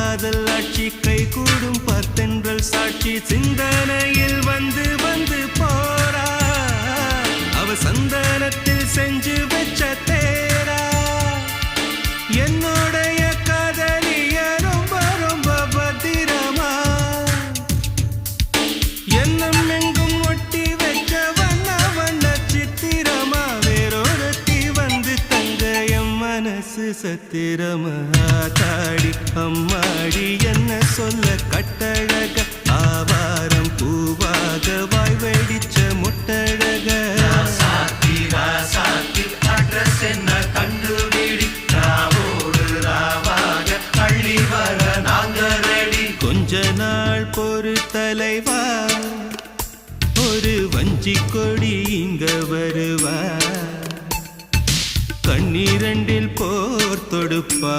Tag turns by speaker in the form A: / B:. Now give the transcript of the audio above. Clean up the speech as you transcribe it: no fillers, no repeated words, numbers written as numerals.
A: காதல் ஆட்சி கை கூடும் பார்த்தென்றல் சாட்சி சிந்தனையில் வந்து வந்து போறா அவ சந்தனத்தில் செஞ்சு வச்ச தேரா என்னுடைய காதலிய ரொம்ப ரொம்ப பத்திரமா என்னும் எங்கும் ஒட்டி வச்ச வண்ண வண்ண சித்திரமா வேறொருத்தி வந்து தங்க என் மனசு சத்திரமா தாடி அம்மாடி என்ன சொல்ல கட்டழக ஆவாரம் பூவாக வாய் வெடிச்ச முட்டழக
B: அட்ரஸ் என்ன கண்டுபிடி ராவோடு ராவாக அள்ளி வர நாங்க ரெடி
A: கொஞ்ச நாள் பொறு தலைவா ஒரு வஞ்சி கொடி இங்க வருவா கண்ணீரண்டில் போர் தொடுப்பா